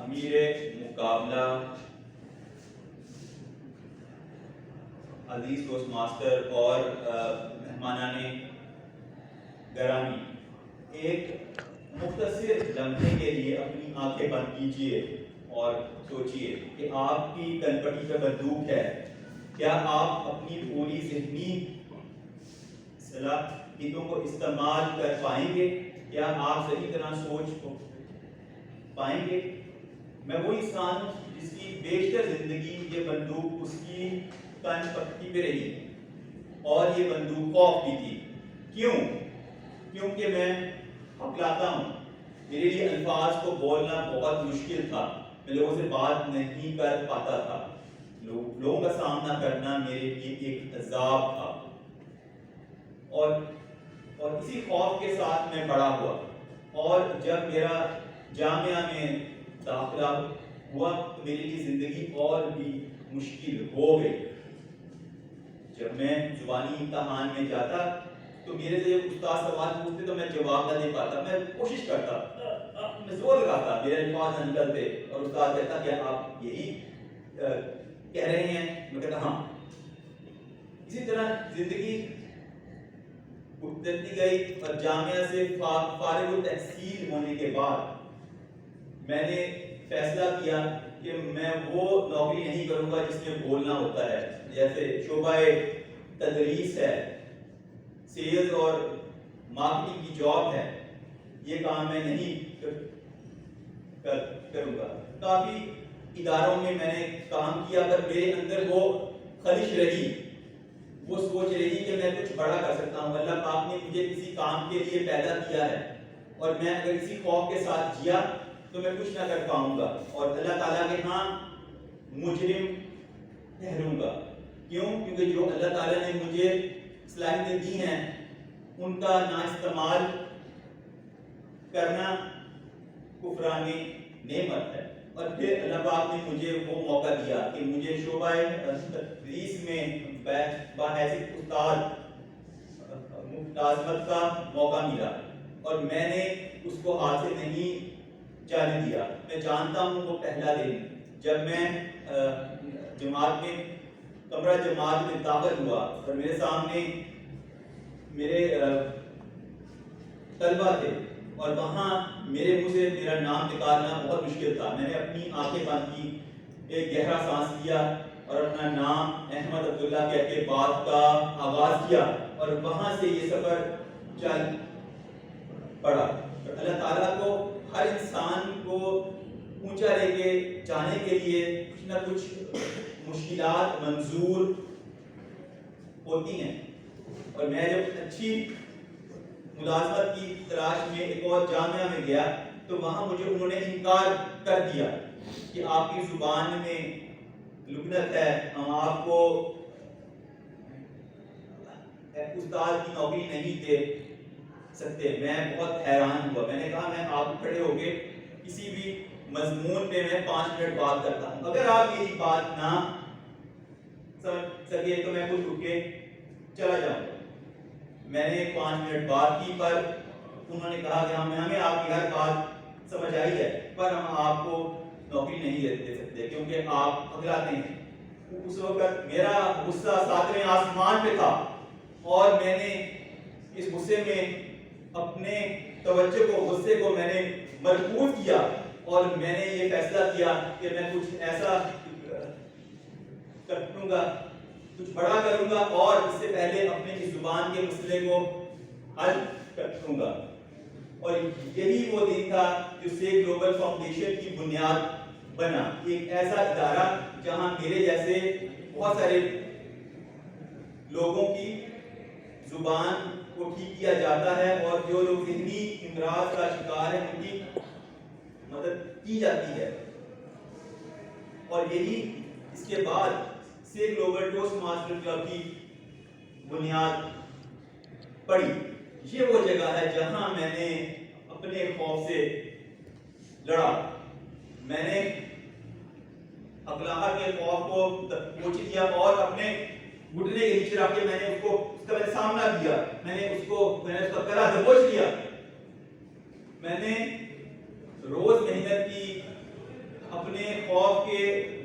امیر مقابلہ عزیز toast master اور مہمانان گرامی، ایک مختصر لمحے کے لیے اپنی آنکھیں بند کیجیے اور سوچئے کہ آپ کی کنپٹی پہ بندوق ہے، کیا آپ اپنی پوری ذہنی صلاحیتوں کو استعمال کر پائیں گے؟ کیا آپ صحیح طرح سوچ پائیں گے؟ میں وہ انسان ہوں جس کی بیشتر زندگی یہ بندوق اس کی کن پٹی پہ رہی اور یہ بندوق خوف کی تھی۔ کیوں؟ کیونکہ میں ہکلاتا ہوں، میرے لیے الفاظ کو بولنا بہت مشکل تھا، میں لوگوں سے بات نہیں کر پاتا تھا، لوگوں کا سامنا کرنا میرے لیے ایک عذاب تھا، اور اسی خوف کے ساتھ میں بڑا ہوا، اور جب میرا جامعہ میں داخلہ ہوا تو میرے لیے زندگی اور بھی مشکل ہو گئی۔ جب میں زبانی امتحان میں جاتا تو میرے سے استاد سوال پوچھتے تو میں جواب نہ دے پاتا، میں کوشش کرتا، میں زور لگاتا، میرے الفاظ نہ نکلتے، اور استاد کہتا کیا آپ یہی کہہ رہے ہیں؟ میں کہتا ہاں۔ اسی طرح زندگی گزرتی گئی اور جامعہ سے فارغ التحصیل ہونے کے بعد میں نے فیصلہ کیا کہ میں وہ نوکری نہیں کروں گا جس میں بولنا ہوتا ہے، جیسے شعبہ تدریس ہے، سیلز اور مارکیٹنگ کی جاب ہے، یہ کام میں نہیں کروں گا۔ کافی اداروں میں نے کام کیا، پر میرے اندر وہ خلش رہی، وہ سوچ رہی کہ میں کچھ بڑا کر سکتا ہوں، اللہ پاک نے مجھے کسی کام کے لیے پیدا کیا ہے، اور میں اگر اسی خوف کے ساتھ جیا تو میں کچھ نہ کر پاؤں گا اور اللہ تعالیٰ کے ہاں مجرم ٹھہروں گا۔ کیوں؟ کیونکہ جو اللہ تعالیٰ نے مجھے صلاحیتیں دی ہیں ان کا نا استعمال کرنا کفران نعمت ہے۔ اور پھر اللہ پاک نے مجھے وہ موقع دیا کہ مجھے شعبہ تدریس میں بحیثیت استاد ملازمت کا موقع ملا، اور میں نے اس کو ہاتھ سے نہیں جانے دیا۔ میں جانتا ہوں وہ پہلا دن جب میں جماعت میں کمرہ جماعت میں داخل ہوا اور میرے سامنے میرے طلبہ تھے، اور وہاں میرے منہ سے میرا نام نکالنا بہت مشکل تھا۔ میں نے اپنی آنکھیں بند کی، ایک گہرا سانس لیا اور اپنا نام احمد عبداللہ کہہ کے بات کا آغاز کیا، اور وہاں سے یہ سفر چل پڑا۔ اللہ تعالیٰ کو ہر انسان کو اونچا لے کے جانے کے لیے کچھ نہ کچھ مشکلات منظور ہوتی ہیں، اور میں جب اچھی ملازمت کی تلاش میں ایک اور جامعہ میں گیا تو وہاں مجھے انہوں نے انکار کر دیا کہ آپ کی زبان میں لکنت ہے، ہم آپ کو استاد کی نوکری نہیں دے سکتے۔ میں بہت حیران ہوا، میں نے کہا میں آپ کھڑے ہو کے کسی بھی مضمون پہ میں 5 منٹ بات کرتا ہوں، اگر آپ میری بات نہ سمجھ سکے تو میں خود اٹھ کے چلا جاؤں گا۔ میں نے 5 منٹ بات کی، پر انہوں نے کہا کہ ہمیں آپ کی ہر بات سمجھ آئی ہے، پر ہم آپ کو نوکری نہیں دے سکتے کیونکہ آپ ہکلاتے ہیں۔ اس وقت میرا غصہ 7ویں آسمان پہ تھا، اور میں نے اس غصے میں اپنے توجہ کو، غصے کو میں نے مرکوز کیا، اور میں نے یہ فیصلہ کیا کہ میں کچھ ایسا کروں گا، کچھ بڑا کروں گا، اور اس سے پہلے اپنے اس زبان کے مسئلے کو حل کروں گا۔ اور یہی وہ دن تھا جو سیکھ گلوبل فاؤنڈیشن کی بنیاد بنا، ایک ایسا ادارہ جہاں میرے جیسے بہت سارے لوگوں کی زبان کو ٹھیک کیا جاتا ہے، اور جو لوگ ذہنی امراض کا شکار ہیں ان کی مدد کی جاتی ہے۔ اور یہی اس کے بعد سیکھ گلوبل ٹوسٹ ماسٹر کلب کی بنیاد پڑی۔ یہ وہ جگہ ہے جہاں میں نے اپنے خوف سے لڑا، میں نے اقلاع کے خوف کو پوچھ لیا، اور اپنے گھٹنے کے نیچے رکھ کے میں نے اس کا سامنا کیا، میں نے اس کا گلا دبوچ لیا۔ میں نے روز محنت کی،